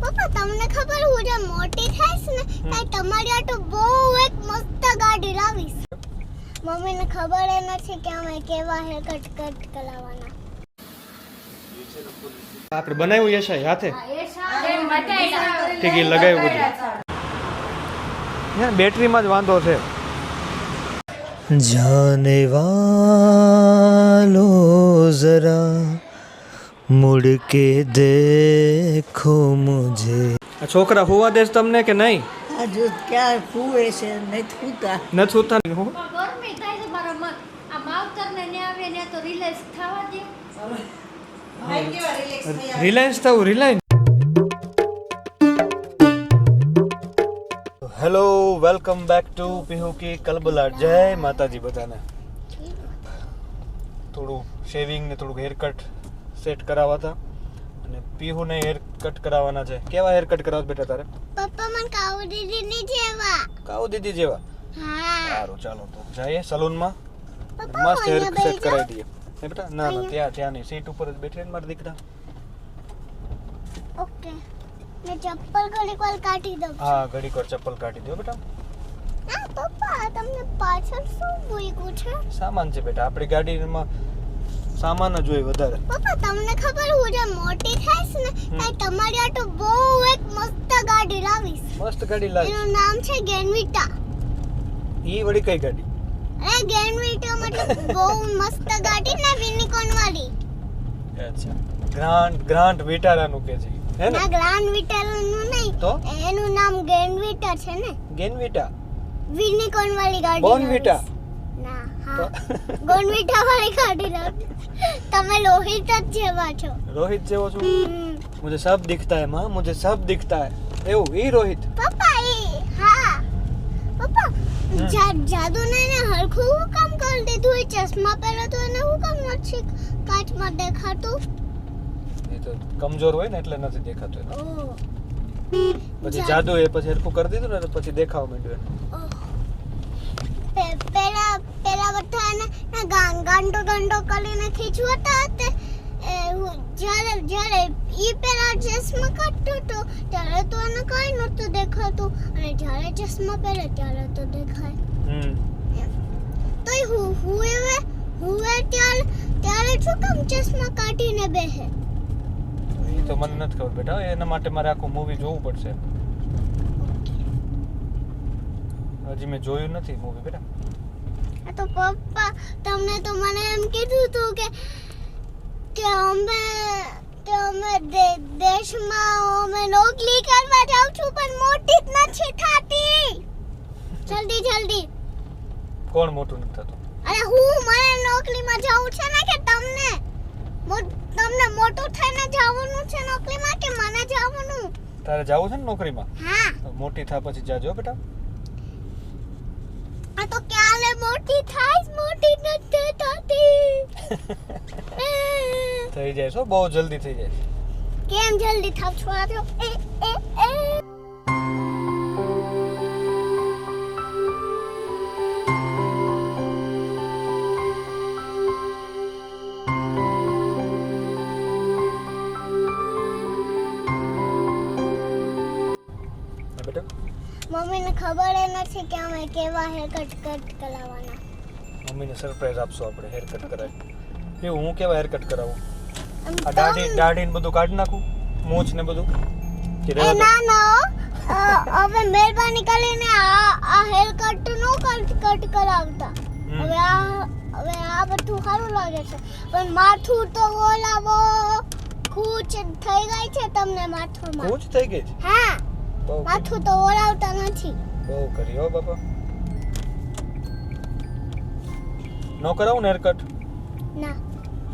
પપ્પા તમને ખબર હું જે મોટી થઈશ ને ત્યારે તમારી આટો બહુ એક મસ્ત ગાડી લાવીશ. મમ્મીને ખબર એ નથી કે અમે કેવા હેર કટ કરાવવાના. આપણે બનાવ્યું યશા હાથે ઠીક લગાવ્યું બધું યાર બેટરીમાં જ વાંધો છે. જાને વાલો જરા મુડ કે દેખો મુझे. આ છોકરા હુવા દેશ તમને કે નહીં? આ જો ક્યાં ફૂવે છે નહીં થૂતા ન છૂતા હું ગરમી થાય છે મારા મત આ માવતરને ને આવે ને તો રિલેક્સ થવા દે. રિલાયન્સ થવું Reliance. Hello welcome back to પીહુકી કલબલાટ. જય માતાજી બધાને. થોડું શેવિંગ ને થોડું હેર કટ સેટ કરાવવા હતા અને પીહુને હેર કટ કરાવવાના છે. કેવા હેર કટ કરાવવા બેટા તારે? પપ્પા મને કાઉ દીદીની જેવા. કાઉ દીદી જેવા? હા. સારું ચાલો તો જઈએ સલૂનમાં પપ્પા મસ્ત હેર અહીંયા સેટ બેસી કરાવી દઈએ. હે બેટા? ના ના ત્યાં નહીં, સીટ ઉપર જ બેઠી ને મારા દીકરા. ઓકે મેં ચપ્પલ ઘડીક વાર કાઢી દઉં. હા ઘડીક વાર ચપ્પલ કાઢી દો બેટા. હા પપ્પા તમને પાછળ શું મૂક્યું છે? સામાન છે બેટા, આપણી ગાડીમાં સામાન જ હોય વધારે. પપ્પા તમને ખબર હું જે મોટી થઈશ ને ત્યારે તમારી આટો બહુ એક મસ્ત ગાડી લાવીશ. મસ્ત ગાડી લાવી. એનું નામ છે ગેનવિટા. ઈ વળી કઈ ગાડી? અરે ગેનવિટા મતલબ બહુ મસ્ત ગાડી ને યુનિકોર્ન વાળી. અચ્છા ગ્રાન્ડ વિટારાનું કે છે હે ને? ના ગ્રાન્ડ વિટાનું નહીં તો એનું નામ ગેનવિટા છે ને. ગેનવિટા યુનિકોર્ન વાળી ગાડી. બોર્નવિટા? ના હા ગોનવિટા વાળી ગાડી લાવી. તમે લોહિત જ જેવા છો. રોહિત જેવો છું? મુझे सब दिखता है मां, मुझे सब दिखता है. એવું ઈ રોહિત? પપ્પા એ હા પપ્પા જાદુ ને હરખું હું કામ કરી દીધું? એ ચશ્મા પહેર્યો તો એને હું કામ નથી કાચમાં દેખાતું? એ તો કમજોર હોય ને એટલે નથી દેખાતું એને. ઓહ પછી જાદુ એ પછી હરખું કરી દીધું ને પછી દેખાવા માંડ્યું એને. પેલા બધાને ગાંડો કરીને ખીચવતા હતા. જ્યારે ઈ પેલા ચશ્મા કાઢતો હતો ત્યારે તો એને કઈ નહોતું દેખાતું અને જ્યારે ચશ્મા પહેરે ત્યારે તો દેખાય. તો હુએ ત્યારે શું કામ ચશ્મા કાઢીને બેહે? એ તો મને નથી ખબર બેટા, એના માટે મારે આખું મૂવી જોવું પડશે. હજી મેં જોયું નથી મૂવી બેટા. તો પપ્પા તમને તો મને એમ કીધું તું કે અમે દેશમાં અમે નોકરી કરવા જાઉં છું પણ મોટી જ નથી થતી. જલ્દી કોણ મોટું નથી થતું? અરે મને નોકરીમાં જાવું છે ને કે તમને મોટું થઈને જવાનું છે નોકરીમાં કે મને જવાનું? તારે જાવું છે ને નોકરીમાં? હા. મોટી થા પછી જાજો બેટા. આ તો ક્યારે મોટી થાઈશ? મોટી નથી થતી. થઈ જાય છો, બહુ જલ્દી થઈ જાય. કેમ જલ્દી થાવ છો? આ તો મમ્મીને ખબર એ નથી કે અમે કેવા હેર કટ કરાવવાના. મમ્મીને સરપ્રાઈઝ આપશો આપણે હેર કટ કરાવી. એવું હું કેવા હેર કટ કરાવું? આ તમ દાઢી ને બધું કાઢી નાખું, મૂછ ને બધું કે એ ના હવે મહેરબાની કરીને આ હેર કટ નો કટ કરાવતા. હવે આ બધું સારું લાગે છે પણ માથું તો ઓલાવો ખૂચ થઈ ગઈ છે તમને માથામાં. મૂછ થઈ ગઈ છે? હા બહુ માથું તો ઓલાવતા નથી. બહુ કરી હો બાપા. નો કરાવું ને હેર કટ? ના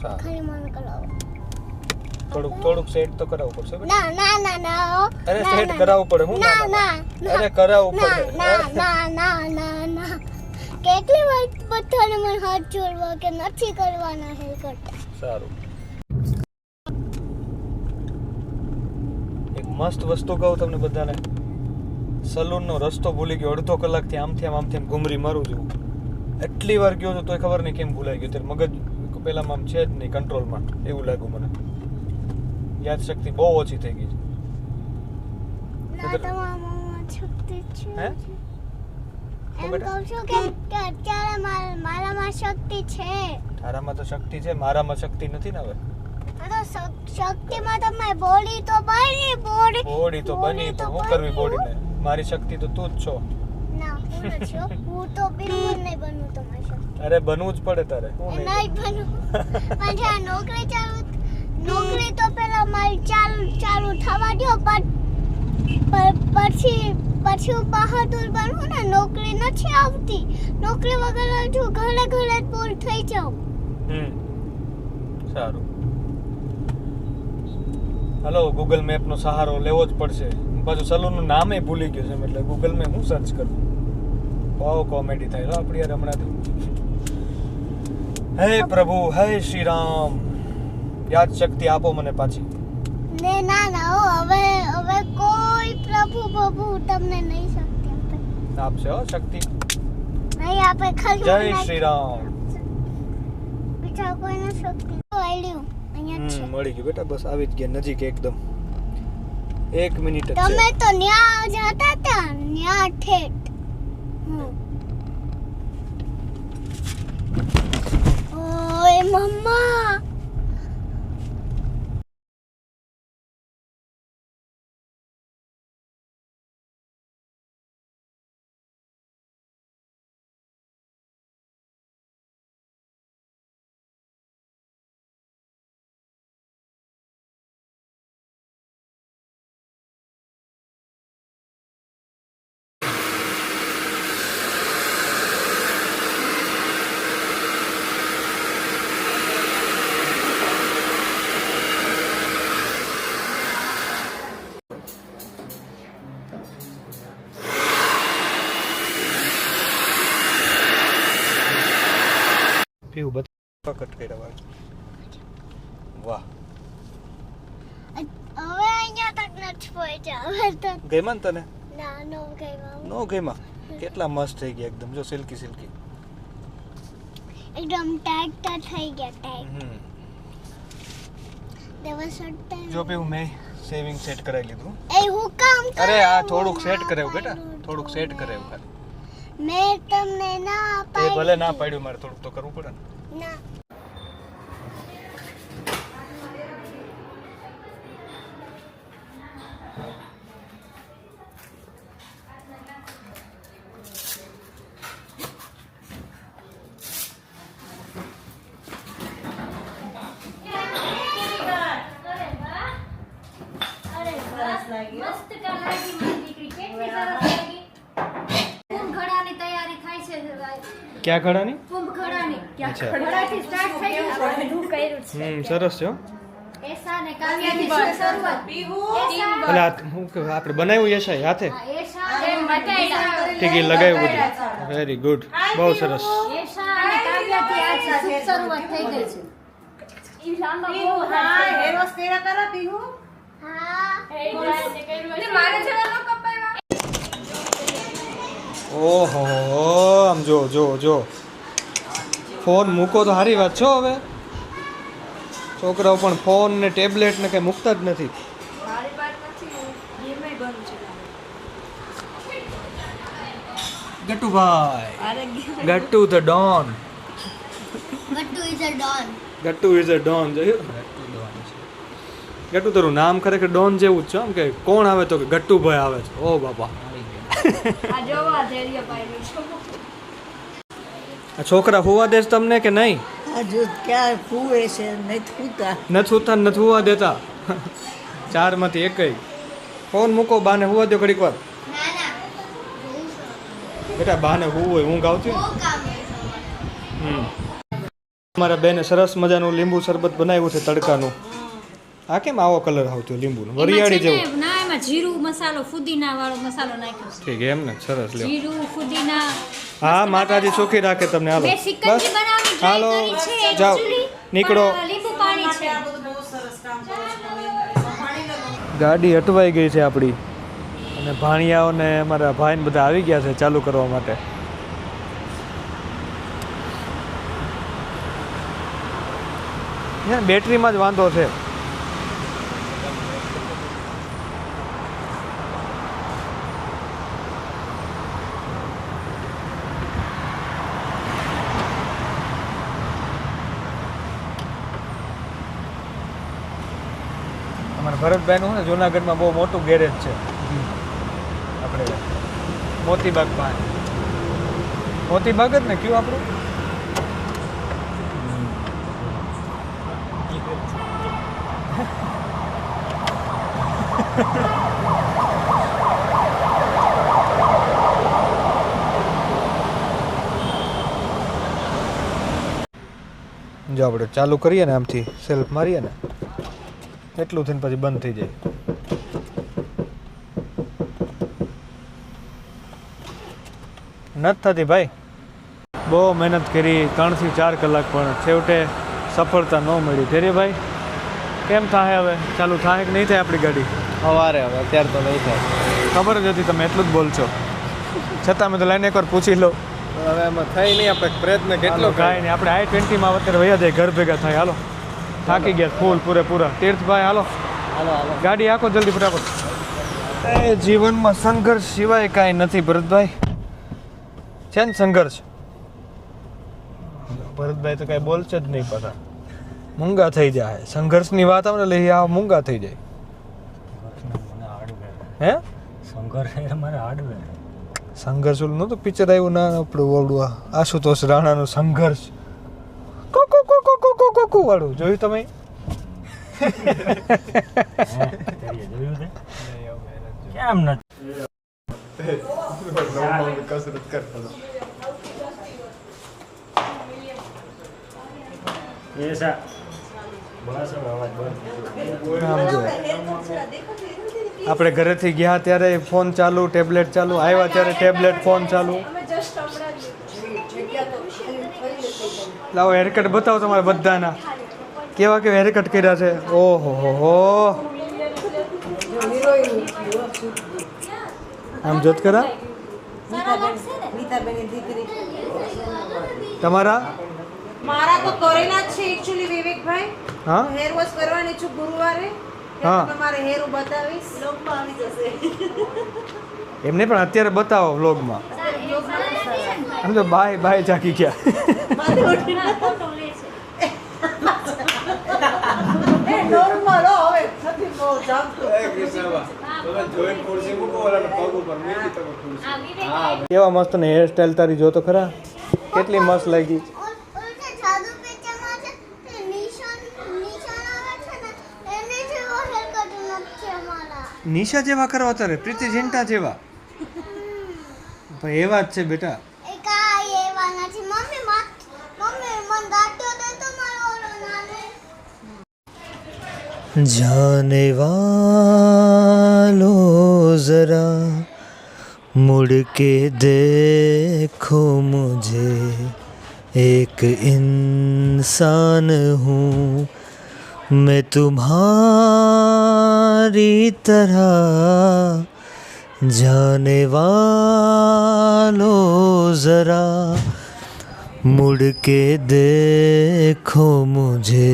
સારું, ખાલી મને કરાવો. થોડુંક સેટ તો કરાવવું પડશે બેટા. ના અરે સેટ કરાવવું પડે. હું ના અરે કરાવવું પડે. ના કેટલી વાર બધાને મને હાથ જોડવા કે નથી કરવાના હેર કટ. સારું. એક મસ્ત વસ્તુ કહું તમને બધાને. સલૂનનો રસ્તો ભૂલી ગયો. અડધો કલાકથી આમથી ઘૂમરી મારું છું. એટલી વાર ગયો તો તોય ખબર નહીં કેમ ભૂલાઈ ગયું. ત્યારે મગજ પેલામાં આમ છે જ નહીં કંટ્રોલમાં એવું લાગ્યું મને. યાદ શક્તિ બહુ ઓછી થઈ ગઈ છે. તમારામાં શક્તિ છે હે? એમ કહું છું કે અત્યારે મારામાં શક્તિ છે. તારામાં તો શક્તિ છે, મારામાં શક્તિ નથી ને હવે. આ તો શક્તિમાં તો મારી બોડી તો બની બોડી તો બની તો હું કરવી બોડીને? મારી શક્તિ તો તું જ છો. ના હું નથી હો. હું તો બિલકુલ નહીં બનું તમારી શક્તિ. અરે બનવું જ પડે તારે. હું નહીં નહીં બનું. પણ જ્યાં નોકરી તો પેલા મારી ચાલુ થવા દો પછી હું બહાદુર બનવું ને. નોકરી નથી આવતી. નોકરી વગર હું ઘરે જ બોર થઈ જાઉં. સારું, હાલો ગૂગલ મેપ નો સહારો લેવો જ પડશે. પાછું સલૂન નું નામે ભૂલી ગયો છે એટલે ગૂગલ મેં હું સર્ચ કરું. બહુ કોમેડી થાય આપણી યાર હમણાંથી. હે પ્રભુ, હે શ્રી રામ, યાદ શક્તિ આપો મને પાછી. ને ના હો, હવે કોઈ પ્રભુ તમને નહીં શક્તિ આપે. આપશે હો શક્તિ. નહીં આપે. ખાલી જય મને શ્રી રામ. બીજા કોઈને શક્તિ વાળ્યું અહીંયા છે. મળી ગયું બેટા, બસ આવી જ ગયા નજીક એકદમ. 1 મિનિટ જ તમે છે. તો ન્યા જતા હતા, ન્યા ઠેઠ. ઓય મમ્મા. પીવું બધા કટ કર્યા વાળ. વાહ, હવે અહીંયા તક નથી પહોંચ્યા. હવે તો ગઈમાં ને તને? ના નો ગઈ. નો ગઈમાં? કેટલા મસ્ત થઈ ગયા એકદમ, જો સિલ્કી સિલ્કી. એકદમ ટાઈટ થઈ ગયા. ટાઈટ જો પીવું મેં સેવિંગ સેટ કરાવી લીધું. એ હું કામ અરે આ થોડુંક સેટ કરાવ્યું બેટા, થોડુંક સેટ કરાવ્યું ખાલી. મેં તમને ના એ પાડી. ભલે ના પાડ્યું, મારે થોડુંક તો કરવું પડે ને. ના. મસ્ત કલાકી મારી દીકરી કેટલી સરસ લાગી. કુંભ ઘડાની તૈયારી થાય છે. ક્યાં ખડાની? કુંભ ઘડાની અચ્છા. ઘડાથી સ્ટાર્ટ થઈ ગયું છે. બધું કર્યું છે. સરસ છે હો. એસા ને કાવ્યાથી શરૂઆત. એસા એટલે આ હું કે આપણે બનાવ્યું યશાય હાથે? એસા ને મટાઈડા. ઠીક, એ લગાવ્યું બધું. વેરી ગુડ, બહુ સરસ. એસા અને કાવ્યાથી આજ શુભ શરૂઆત થઈ ગઈ છે. ઈ લાંબા બહુ હા. ઓહો, આમ જો જો જો, ફોન મૂકો તો સારી વાત છો. હવે છોકરાઓ પણ ફોન ને ટેબ્લેટ ને કઈ મૂકતા જ નથી. ગટ્ટુભાઈ, Gattu the don. Gattu is a don. Gattu is a don. જોયું? ગટ્ટુ તારું નામ ખરેખર ડોન જેવું જ છે. આમ કે કોણ આવે તો કે ગટ્ટુભાઈ આવે છે. ઓ બાપા, આ છોકરા હોવા દેશ તમને કે નહીં? આ જો ક્યાં કુએ છે નહીં થૂતા. નથી હોતા, નથી હોવા દેતા. 4 માંથી એકય. ફોન મૂકો, બાને હોવા દો ઘડીક વાર. ના ના. બેટા બાને હોવું હોય, ઊંઘ આવતી હોય. બહુ કામ છે. મારા બેને સરસ મજાનું લીંબુ શરબત બનાવ્યું છે તડકાનું. આ કેમ આવો કલર આવતો લીંબુનો? વરિયાળી જેવું. ના, એમાં જીરું મસાલો, ફુદીના વાળો મસાલો નાખ્યો છે. ઠીક, એમ ને? સરસ લ્યો. જીરું, ફુદીના. હા, માતાજી સુખી રાખે તમને. હાલો મેં સિકંજી બનાવવાની try હાલો, કરી છે જાઓ, actually, નીકળો. પણ લીંબુ પાણી છે. ગાડી અટવાઈ ગઈ છે આપણી, અને ભાણિયાઓ ને અમારા ભાઈ બધા આવી ગયા છે ચાલુ કરવા માટે. બેટરીમાં જ વાંધો છે. ભરતભાઈનું છે ને જુનાગઢમાં બહુ મોટું ગેરેજ છે આપણે મોતીબાગ પાસે. મોતીબાગ જ ને કયું આપણું? જો આપણે ચાલુ કરીએ ને આમથી સેલ્ફ મારીએ ને એટલું થઈને પછી બંધ થઈ જાય. નથી થતી ભાઈ, બહુ મહેનત કરી 3 થી 4 કલાક પણ છેવટે સફળતા ન મળી. ધીરેભાઈ કેમ થાય હવે? ચાલુ થાય કે નહીં થાય આપણી ગાડી? સવારે હવે અત્યારે તો નહીં થાય. ખબર જ હતી તમે એટલું જ બોલશો, છતાં મેં તો લાઈને એકવાર પૂછી લો. હવે એમાં થઈ નહીં, આપણે પ્રયત્ન કેટલો કાંઈ નહીં, આપણે I-20માં અત્યારે વયા જાય, ઘર ભેગા થાય. હાલો, થાકી ગયા ફૂલ પૂરેપૂરા. તીર્થભાઈ હાલો, ગાડી આખો જલ્દી ફટાફટ. એ જીવનમાં સંઘર્ષ સિવાય કાંઈ નથી ભરતભાઈ, છે ને સંઘર્ષ? ભરતભાઈ તો કાંઈ બોલશે જ નહીં, પાછા મૂંગા થઈ જાય. સંઘર્ષની વાત આવે ને એટલે આ મૂંગા થઈ જાય. હે સંઘર્ષ ઓલું નહોતું પિક્ચર આવ્યું ના આપણું ઓવડું આશુતોષ રાણાનું સંઘર્ષ કોકો કોકો કોકો કોકો વાળું જોયું તમે? કેમ નથી? કસરત કરતો એસા બસ હવે અવાજ બંધ. આમ જો આપણે ઘરેથી ગયા ત્યારે ફોન ચાલુ, ટેબ્લેટ ચાલુ, આવ્યા ત્યારે ટેબ્લેટ ફોન ચાલુ. લાવો હેરકટ બતાવો તમારે બધાના, કેવા કેવા હેરકટ કર્યા છે. ઓહો હો, આમ જોત કરા તમારા મારા તો કરેલા જ છે એક્ચ્યુઅલી વિવેકભાઈ. હા હેર વોશ કરવાની છું ગુરુવારે. હા. તમારે હેર હું બતાવીશ, લોગમાં આવી જશે. એમને પણ અત્યારે બતાવો વ્લોગમાં. આમ તો બાય બાય જાગી ગયા. નોર્મલ હો હવે નથી બહુ જામતું. કેવા મસ્ત ને હેર સ્ટાઈલ તારી જો તો ખરા, કેટલી મસ્ત લાગી. જાદુ પિક્ચરમાં છે તે નિશાન આવે છે ને એને જેવો હેરકટ નથી અમારા. નિશા જેવા કરવા તારે, પ્રીતિ ઝિંટા જેવા ભાઈ એવા જ છે બેટા. એ કાંઈ એવા નથી. મમ્મી મન ગાંઠિયો દે તો મારો ઓલો નાનો. जाने वालो जरा मुड़ के देखो मुझे, एक इंसान हूँ मैं तुम्हारी तरह. जाने वालो जरा मुड़ के देखो मुझे.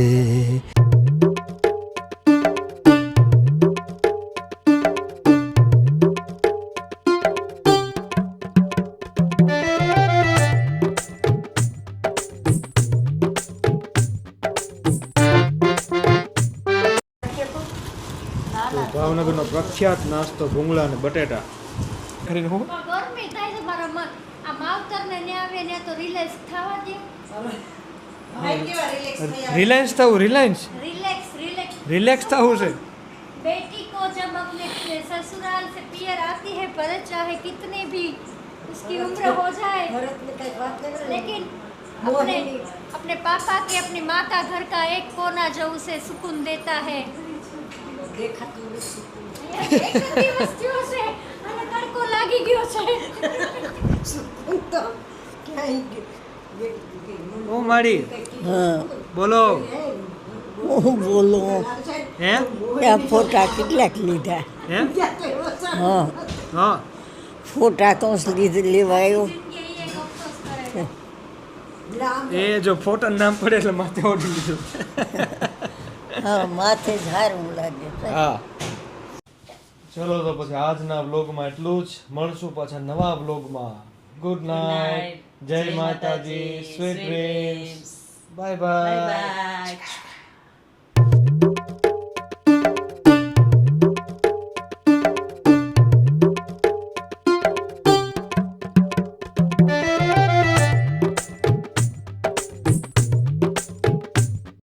ભાવનગરનો પ્રખ્યાત નાસ્તો ભૂંગળા અને બટેટા કરીને હું પણ ગરમી થાય છે મારા મન. આ માવતરને ને આવે ને તો રિલેક્સ થવા દે. ભાઈ કેવા રિલેક્સ થયા. રિલાયન્સ થવું, રિલાયન્સ રિલેક્સ રિલેક્સ થવું છે. बेटी को जब अपने ससुराल से पियर आती है भरत चाहे कितने भी उसकी उम्र हो जाए, ભરતને કંઈક વાત કરે ને. लेकिन अपने अपने पापा के अपनी माँ का घर का एक कोना जो उसे सुकून देता है. દેખાતું નથી. એક દિવસ થયો છે અને તડકો લાગી ગયો છે. સુકૂન તો ક્યાંય ગયું. ઓ માડી હા બોલો. હું બોલો હે આ ફોટા કેટલાક લીધા. હે હા હા ફોટા તો લેવાયો. જિંદગી એક અફસોસ કરે છે. એ જો ફોટો નામ પડે એટલે માથે ઓઢી લીધું. હા માથે ઝારું લાગે છે. હા ચલો તો પછી આજના વ્લોગમાં એટલું જ. મળશું પાછા નવા વ્લોગમાં. ગુડ નાઇટ, જય માતાજી, સ્વીટ ડ્રીમ્સ, બાય બાય.